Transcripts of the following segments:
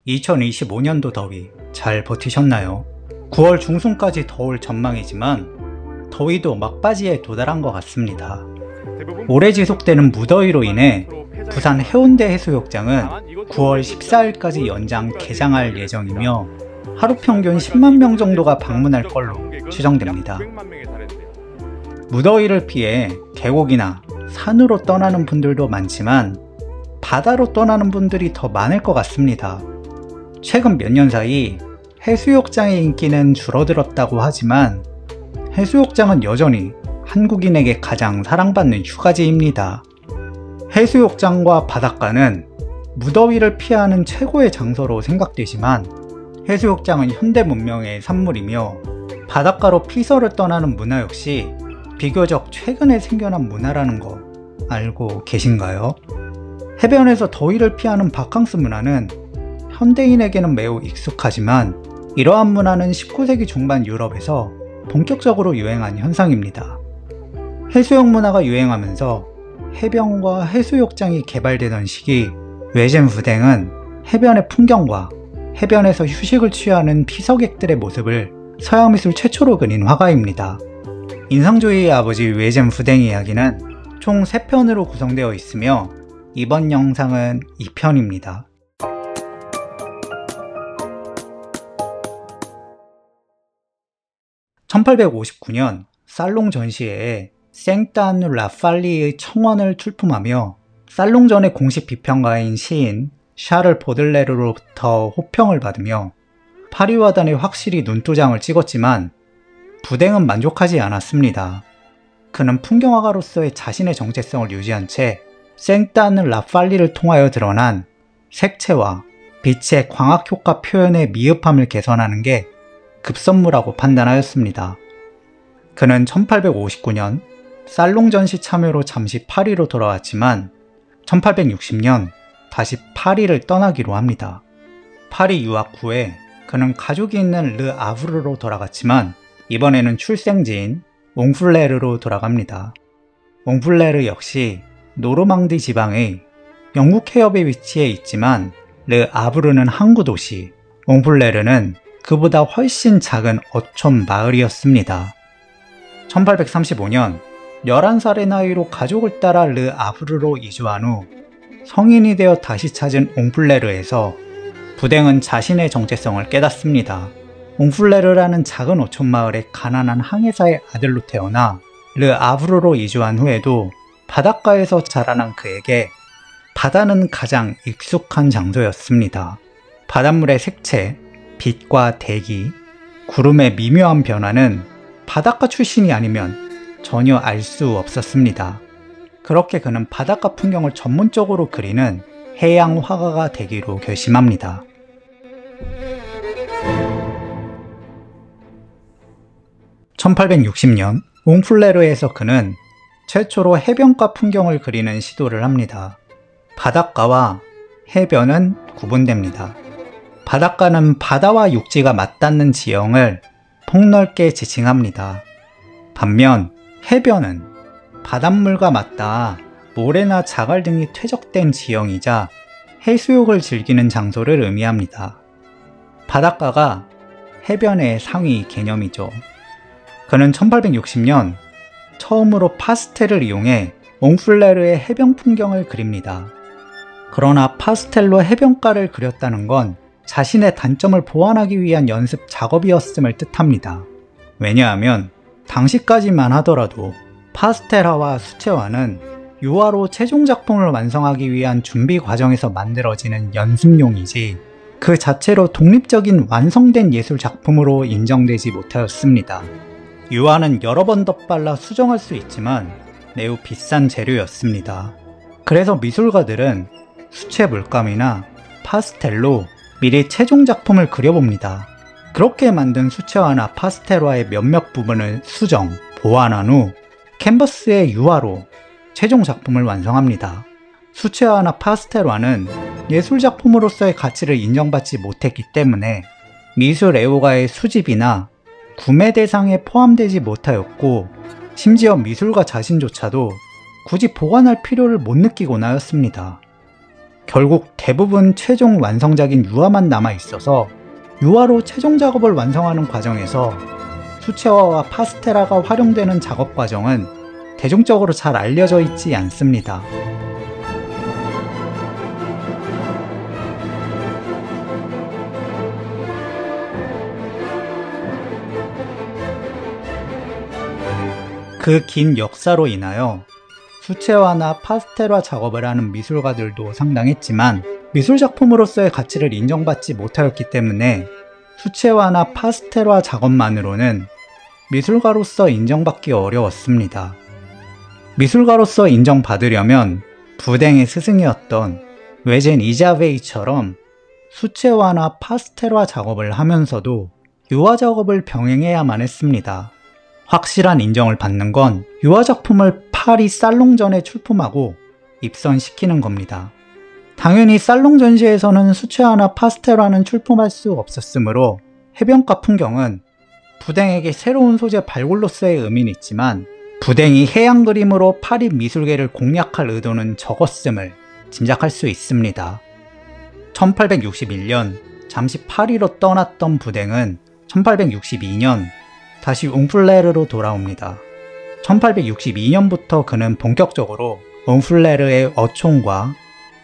2025년도 더위 잘 버티셨나요? 9월 중순까지 더울 전망이지만 더위도 막바지에 도달한 것 같습니다. 오래 지속되는 무더위로 인해 부산 해운대 해수욕장은 9월 14일까지 연장 개장할 예정이며 하루 평균 10만 명 정도가 방문할 걸로 추정됩니다. 무더위를 피해 계곡이나 산으로 떠나는 분들도 많지만 바다로 떠나는 분들이 더 많을 것 같습니다. 최근 몇 년 사이 해수욕장의 인기는 줄어들었다고 하지만 해수욕장은 여전히 한국인에게 가장 사랑받는 휴가지입니다. 해수욕장과 바닷가는 무더위를 피하는 최고의 장소로 생각되지만 해수욕장은 현대 문명의 산물이며 바닷가로 피서를 떠나는 문화 역시 비교적 최근에 생겨난 문화라는 거 알고 계신가요? 해변에서 더위를 피하는 바캉스 문화는 현대인에게는 매우 익숙하지만 이러한 문화는 19세기 중반 유럽에서 본격적으로 유행한 현상입니다. 해수욕 문화가 유행하면서 해변과 해수욕장이 개발되던 시기 외젠푸댕은 해변의 풍경과 해변에서 휴식을 취하는 피서객들의 모습을 서양미술 최초로 그린 화가입니다. 인상주의의 아버지 외젠푸댕 이야기는 총 3편으로 구성되어 있으며 이번 영상은 2편입니다. (1859년) 살롱 전시회에 생딴 라팔리의 청원을 출품하며 살롱전의 공식 비평가인 시인 샤를 보들레르로부터 호평을 받으며 파리화단에 확실히 눈도장을 찍었지만 부댕은 만족하지 않았습니다. 그는 풍경화가로서의 자신의 정체성을 유지한 채 생딴 라팔리를 통하여 드러난 색채와 빛의 광학효과 표현의 미흡함을 개선하는 게 급선무라고 판단하였습니다. 그는 1859년 살롱 전시 참여로 잠시 파리로 돌아왔지만 1860년 다시 파리를 떠나기로 합니다. 파리 유학 후에 그는 가족이 있는 르 아브르로 돌아갔지만 이번에는 출생지인 옹플레르로 돌아갑니다. 옹플레르 역시 노르망디 지방의 영국 해협에 위치해 있지만 르 아브르는 항구 도시, 옹플레르는 그보다 훨씬 작은 어촌 마을이었습니다. 1835년 11살의 나이로 가족을 따라 르 아브르로 이주한 후 성인이 되어 다시 찾은 옹플레르에서 부댕은 자신의 정체성을 깨닫습니다. 옹플레르라는 작은 어촌 마을의 가난한 항해사의 아들로 태어나 르 아브르로 이주한 후에도 바닷가에서 자라난 그에게 바다는 가장 익숙한 장소였습니다. 바닷물의 색채, 빛과 대기, 구름의 미묘한 변화는 바닷가 출신이 아니면 전혀 알 수 없었습니다. 그렇게 그는 바닷가 풍경을 전문적으로 그리는 해양 화가가 되기로 결심합니다. (1860년) 옹플레르에서 그는 최초로 해변가 풍경을 그리는 시도를 합니다. 바닷가와 해변은 구분됩니다. 바닷가는 바다와 육지가 맞닿는 지형을 폭넓게 지칭합니다. 반면 해변은 바닷물과 맞닿아 모래나 자갈 등이 퇴적된 지형이자 해수욕을 즐기는 장소를 의미합니다. 바닷가가 해변의 상위 개념이죠. 그는 1860년 처음으로 파스텔을 이용해 옹플레르의 해변 풍경을 그립니다. 그러나 파스텔로 해변가를 그렸다는 건 자신의 단점을 보완하기 위한 연습 작업이었음을 뜻합니다. 왜냐하면 당시까지만 하더라도 파스텔화와 수채화는 유화로 최종 작품을 완성하기 위한 준비 과정에서 만들어지는 연습용이지 그 자체로 독립적인 완성된 예술 작품으로 인정되지 못하였습니다. 유화는 여러 번 덧발라 수정할 수 있지만 매우 비싼 재료였습니다. 그래서 미술가들은 수채 물감이나 파스텔로 미리 최종 작품을 그려봅니다. 그렇게 만든 수채화나 파스텔화의 몇몇 부분을 수정, 보완한 후 캔버스의 유화로 최종 작품을 완성합니다. 수채화나 파스텔화는 예술작품으로서의 가치를 인정받지 못했기 때문에 미술 애호가의 수집이나 구매 대상에 포함되지 못하였고 심지어 미술가 자신조차도 굳이 보관할 필요를 못 느끼곤 하였습니다. 결국 대부분 최종 완성작인 유화만 남아 있어서 유화로 최종 작업을 완성하는 과정에서 수채화와 파스텔화가 활용되는 작업 과정은 대중적으로 잘 알려져 있지 않습니다. 그 긴 역사로 인하여 수채화나 파스텔화 작업을 하는 미술가들도 상당했지만 미술작품으로서의 가치를 인정받지 못하였기 때문에 수채화나 파스텔화 작업만으로는 미술가로서 인정받기 어려웠습니다. 미술가로서 인정받으려면 부댕의 스승이었던 외젠 이자베이처럼 수채화나 파스텔화 작업을 하면서도 유화 작업을 병행해야만 했습니다. 확실한 인정을 받는 건 유화 작품을 파리 살롱전에 출품하고 입선시키는 겁니다. 당연히 살롱 전시에서는 수채화나 파스텔화는 출품할 수 없었으므로 해변가 풍경은 부댕에게 새로운 소재 발굴로서의 의미는 있지만 부댕이 해양 그림으로 파리 미술계를 공략할 의도는 적었음을 짐작할 수 있습니다. 1861년 잠시 파리로 떠났던 부댕은 1862년 다시 옹플레르로 돌아옵니다. 1862년부터 그는 본격적으로 옹플레르의 어촌과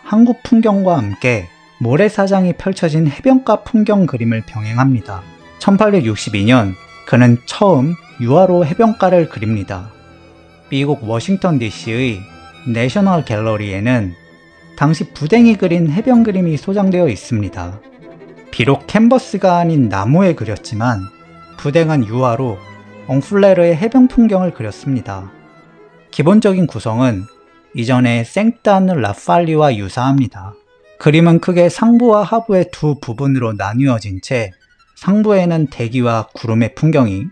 한국 풍경과 함께 모래사장이 펼쳐진 해변가 풍경 그림을 병행합니다. 1862년 그는 처음 유화로 해변가를 그립니다. 미국 워싱턴 DC의 내셔널 갤러리에는 당시 부댕이 그린 해변 그림이 소장되어 있습니다. 비록 캔버스가 아닌 나무에 그렸지만 부댕은 유화로 옹플레르의 해변 풍경을 그렸습니다. 기본적인 구성은 이전의 생딴 라팔리와 유사합니다. 그림은 크게 상부와 하부의 두 부분으로 나뉘어진 채 상부에는 대기와 구름의 풍경이,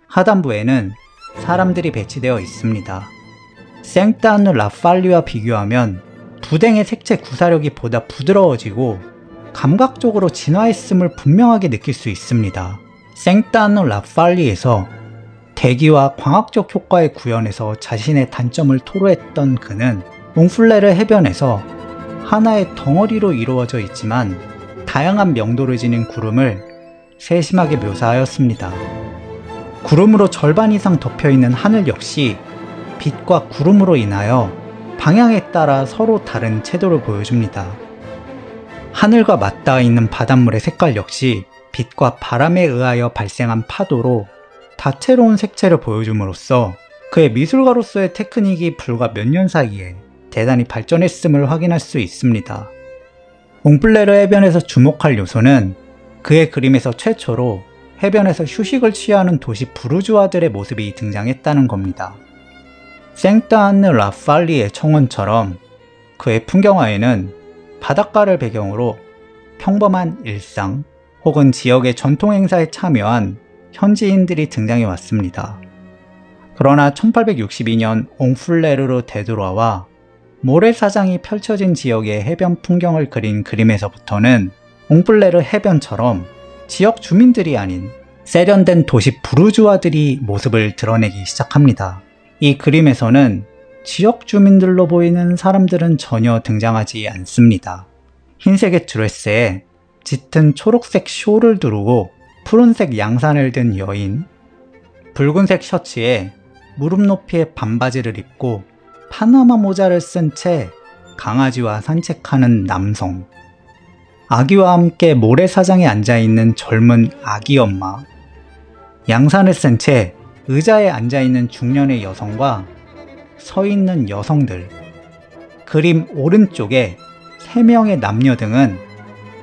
하단부에는 사람들이 배치되어 있습니다. 생딴 라팔리와 비교하면 부댕의 색채 구사력이 보다 부드러워지고 감각적으로 진화했음을 분명하게 느낄 수 있습니다. 생딴 라팔리에서 대기와 광학적 효과의 구현에서 자신의 단점을 토로했던 그는 옹플레르 해변에서 하나의 덩어리로 이루어져 있지만 다양한 명도를 지닌 구름을 세심하게 묘사하였습니다. 구름으로 절반 이상 덮여있는 하늘 역시 빛과 구름으로 인하여 방향에 따라 서로 다른 채도를 보여줍니다. 하늘과 맞닿아 있는 바닷물의 색깔 역시 빛과 바람에 의하여 발생한 파도로 다채로운 색채를 보여줌으로써 그의 미술가로서의 테크닉이 불과 몇 년 사이에 대단히 발전했음을 확인할 수 있습니다. 옹플레르 해변에서 주목할 요소는 그의 그림에서 최초로 해변에서 휴식을 취하는 도시 부르주아들의 모습이 등장했다는 겁니다. 생딴 라팔리의 청원처럼 그의 풍경화에는 바닷가를 배경으로 평범한 일상 혹은 지역의 전통 행사에 참여한 현지인들이 등장해 왔습니다. 그러나 1862년 옹플레르로 되돌아와 모래사장이 펼쳐진 지역의 해변 풍경을 그린 그림에서부터는 옹플레르 해변처럼 지역 주민들이 아닌 세련된 도시 부르주아들이 모습을 드러내기 시작합니다. 이 그림에서는 지역 주민들로 보이는 사람들은 전혀 등장하지 않습니다. 흰색의 드레스에 짙은 초록색 쇼를 두르고 푸른색 양산을 든 여인, 붉은색 셔츠에 무릎 높이의 반바지를 입고 파나마 모자를 쓴 채 강아지와 산책하는 남성, 아기와 함께 모래사장에 앉아있는 젊은 아기 엄마, 양산을 쓴 채 의자에 앉아있는 중년의 여성과 서있는 여성들, 그림 오른쪽에 3명의 남녀 등은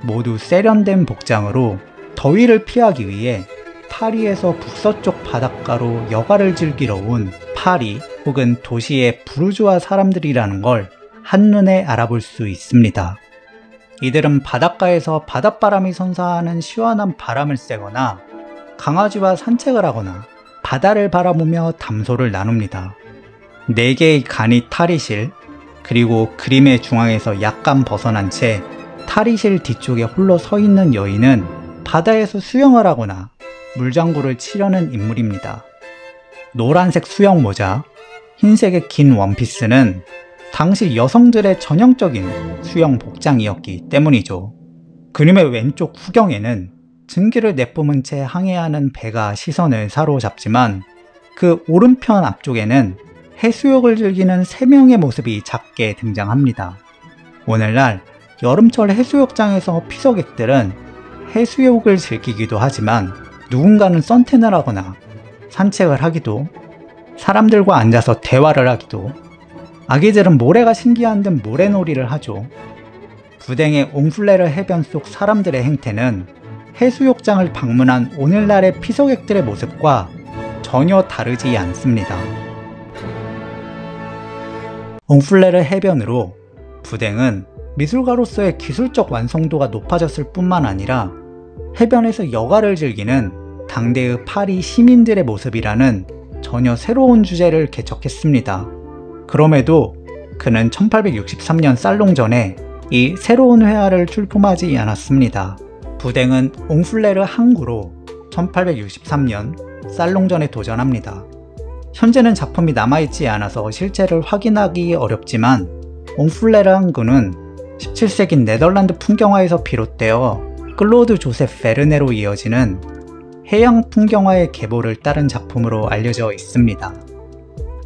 모두 세련된 복장으로 더위를 피하기 위해 파리에서 북서쪽 바닷가로 여가를 즐기러 온 파리 혹은 도시의 부르주아 사람들이라는 걸 한눈에 알아볼 수 있습니다. 이들은 바닷가에서 바닷바람이 선사하는 시원한 바람을 쐬거나 강아지와 산책을 하거나 바다를 바라보며 담소를 나눕니다. 4개의 간이 탈의실, 그리고 그림의 중앙에서 약간 벗어난 채 탈의실 뒤쪽에 홀로 서 있는 여인은 바다에서 수영을 하거나 물장구를 치려는 인물입니다. 노란색 수영 모자, 흰색의 긴 원피스는 당시 여성들의 전형적인 수영 복장이었기 때문이죠. 그림의 왼쪽 후경에는 증기를 내뿜은 채 항해하는 배가 시선을 사로잡지만 그 오른편 앞쪽에는 해수욕을 즐기는 3명의 모습이 작게 등장합니다. 오늘날 여름철 해수욕장에서 피서객들은 해수욕을 즐기기도 하지만 누군가는 선탠을 하거나 산책을 하기도, 사람들과 앉아서 대화를 하기도, 아기들은 모래가 신기한 듯 모래놀이를 하죠. 부댕의 옹플레르 해변 속 사람들의 행태는 해수욕장을 방문한 오늘날의 피서객들의 모습과 전혀 다르지 않습니다. 옹플레르 해변으로 부댕은 미술가로서의 기술적 완성도가 높아졌을 뿐만 아니라 해변에서 여가를 즐기는 당대의 파리 시민들의 모습이라는 전혀 새로운 주제를 개척했습니다. 그럼에도 그는 1863년 살롱전에 이 새로운 회화를 출품하지 않았습니다. 부댕은 옹플레르 항구로 1863년 살롱전에 도전합니다. 현재는 작품이 남아있지 않아서 실체를 확인하기 어렵지만 옹플레르 항구는 17세기 네덜란드 풍경화에서 비롯되어 클로드 조셉 베르네로 이어지는 해양 풍경화의 계보를 따른 작품으로 알려져 있습니다.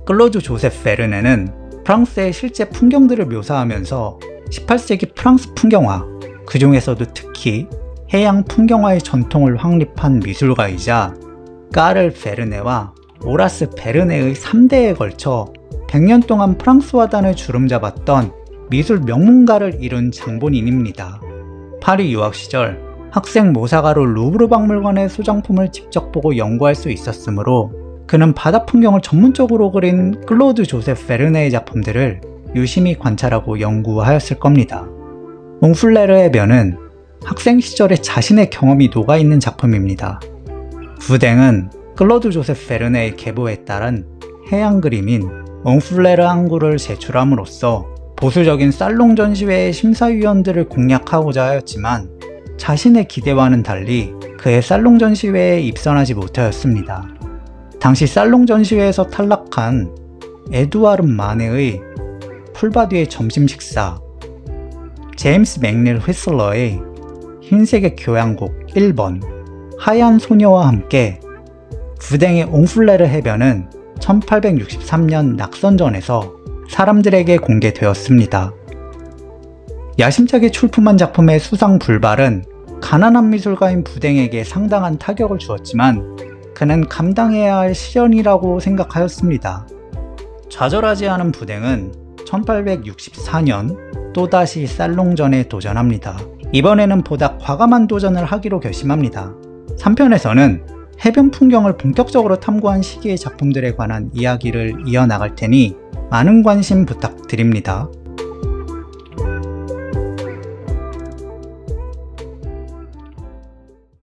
클로드 조셉 베르네는 프랑스의 실제 풍경들을 묘사하면서 18세기 프랑스 풍경화, 그 중에서도 특히 해양 풍경화의 전통을 확립한 미술가이자 까를 베르네와 오라스 베르네의 3대에 걸쳐 100년 동안 프랑스 화단을 주름잡았던 미술 명문가를 이룬 장본인입니다. 파리 유학 시절 학생 모사가로 루브르 박물관의 소장품을 직접 보고 연구할 수 있었으므로 그는 바다 풍경을 전문적으로 그린 클로드 조셉 베르네의 작품들을 유심히 관찰하고 연구하였을 겁니다. 옹플레르 해변은 학생 시절에 자신의 경험이 녹아있는 작품입니다. 부댕은 클로드 조셉 베르네의 계보에 따른 해양 그림인 옹플레르 항구를 제출함으로써 보수적인 살롱 전시회의 심사위원들을 공략하고자 하였지만 자신의 기대와는 달리 그의 살롱 전시회에 입선하지 못하였습니다. 당시 살롱 전시회에서 탈락한 에두아르 마네의 풀바디의 점심 식사, 제임스 맥닐 휘슬러의 흰색의 교향곡 1번, 하얀 소녀와 함께 부댕의 옹플레르 해변은 1863년 낙선전에서 사람들에게 공개되었습니다. 야심차게 출품한 작품의 수상 불발은 가난한 미술가인 부댕에게 상당한 타격을 주었지만 그는 감당해야 할 시련이라고 생각하였습니다. 좌절하지 않은 부댕은 1864년 또다시 살롱전에 도전합니다. 이번에는 보다 과감한 도전을 하기로 결심합니다. 3편에서는 해변 풍경을 본격적으로 탐구한 시기의 작품들에 관한 이야기를 이어나갈 테니 많은 관심 부탁드립니다.